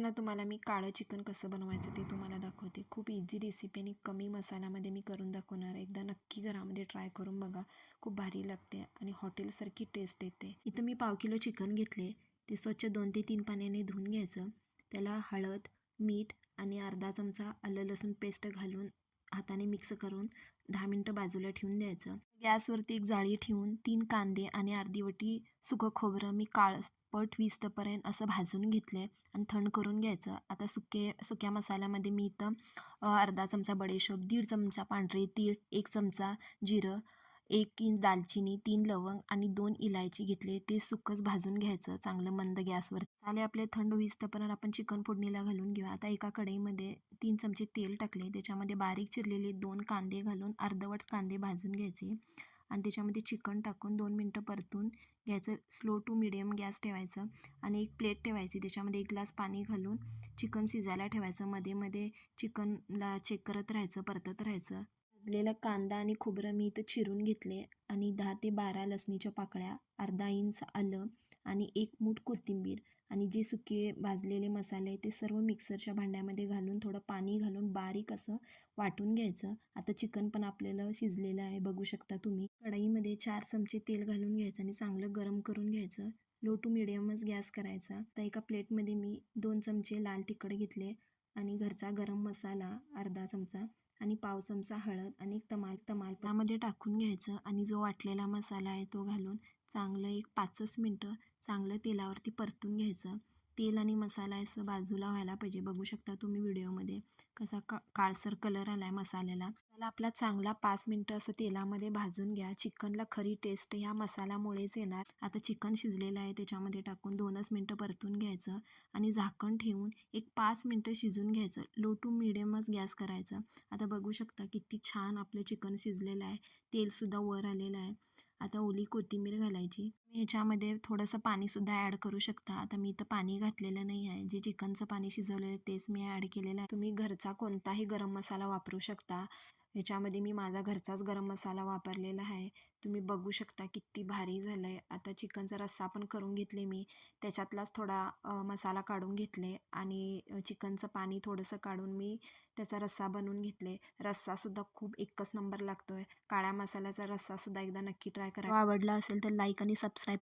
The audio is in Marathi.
ना तुम्हाला मी काळं चिकन कसं बनवायचं ते तुम्हाला दाखवते. खूप इझी रेसिपी आणि कमी मसाल्यामध्ये मी करून दाखवणार आहे. एकदा नक्की घरामध्ये ट्राय करून बघा. खूप भारी लागते आणि हॉटेलसारखी टेस्ट येते. इथं मी पाव किलो चिकन घेतले. ते स्वच्छ 2 ते 3 पाण्याने धुवून घ्यायचं. त्याला हळद, मीठ आणि अर्धा चमचा आलं लसूण पेस्ट घालून हाताने मिक्स करून 10 मिनटं बाजूला ठेवून द्यायचं. गॅसवरती एक जाळी ठेवून 3 कांदे आणि अर्धी वाटी सुकं खोबरं मी काळपट होईस्तोपर्यंत असं भाजून घेतले आणि थंड करून घ्यायचं. आता सुक्या मसाल्यामध्ये मी इथं अर्धा चमचा बडीशेप, 1.5 चमचा पांढरे तीळ, 1 चमचा जिरं, 1 इंच दालचिनी, 3 लवंग आणि 2 इलायची घेतले. ते सुकंच भाजून घ्यायचं चांगलं मंद गॅसवर. मसाले आपले थंड होईस्तोपर्यंत आपण चिकन फोडणीला घालून घेऊया. आता एका कढईमध्ये 3 चमचे तेल टाकले. त्याच्यामध्ये बारीक चिरलेले 2 कांदे घालून अर्धवट कांदे भाजून घ्यायचे आणि त्याच्यामध्ये चिकन टाकून 2 मिनटं परतून घ्यायचं. स्लो टू मिडियम गॅस ठेवायचं आणि एक प्लेट ठेवायची. त्याच्यामध्ये 1 ग्लास पाणी घालून चिकन शिजायला ठेवायचं. मध्ये मध्ये चिकनला चेक करत राहायचं, परतत राहायचं. भाजलेला कांदा आणि खोबरं मी इथं चिरून घेतले आणि 10 ते 12 लसणीच्या पाकळ्या, अर्धा इंच आलं आणि 1 मूठ कोथिंबीर आणि जे सुके भाजलेले मसाले ते सर्व मिक्सरच्या भांड्यामध्ये घालून थोडं पाणी घालून बारीक असं वाटून घ्यायचं. आता चिकन पण आपल्याला शिजलेलं आहे बघू शकता तुम्ही. कढईमध्ये 4 चमचे तेल घालून घ्यायचं आणि चांगलं गरम करून घ्यायचं. लो टू मिडियमच गॅस करायचा. तर एका प्लेटमध्ये मी 2 चमचे लाल तिखट घेतले आणि घरचा गरम मसाला अर्धा चमचा आणि पाव चमचा हळद आणि तमालपत्रामध्ये टाकून घ्यायचं आणि जो वाटलेला मसाला आहे तो घालून चांगलं एक 5 मिनटं चांगलं तेलावरती परतून घ्यायचं. तेल आणि मसाला असं बाजूला व्हायला पाहिजे. बघू शकता तुम्ही व्हिडिओमध्ये कसा काळसर कलर आला आहे मसाल्याला. मसाला आपला चांगला 5 मिनटं असं तेलामध्ये भाजून घ्या. चिकनला खरी टेस्ट ह्या मसाल्यामुळेच येणार. आता चिकन शिजलेलं आहे त्याच्यामध्ये टाकून 2च मिनटं परतून घ्यायचं आणि झाकण ठेवून एक 5 मिनटं शिजून घ्यायचं. लो टू मिडियमच गॅस करायचा. आता बघू शकता किती छान आपलं चिकन शिजलेलं आहे. तेलसुद्धा वर आलेलं आहे. आता ओली कोथिंबीर घालायची. ह्याच्यामध्ये थोडंसं पाणीसुद्धा ॲड करू शकता. आता मी इथं पाणी घातलेलं नाही आहे. जे चिकनचं पाणी शिजवलेलं आहे तेच मी ॲड केलेलं आहे. तुम्ही घरचा कोणताही गरम मसाला वापरू शकता. ह्याच्यामध्ये मी माझा घरचाच गरम मसाला वापरलेला आहे. तुम्ही बघू शकता किती भारी झालं आहे. आता चिकनचा रस्सा पण करून घेतले मी. त्याच्यातलाच थोडा मसाला काढून घेतले आणि चिकनचं पाणी थोडंसं काढून मी त्याचा रस्सा बनवून घेतले. रस्सासुद्धा खूप एकच नंबर लागतो आहे. काळ्या मसाल्याचा रस्सासुद्धा एकदा नक्की ट्राय करा. आवडला असेल तर लाईक आणि सबस्क्राईब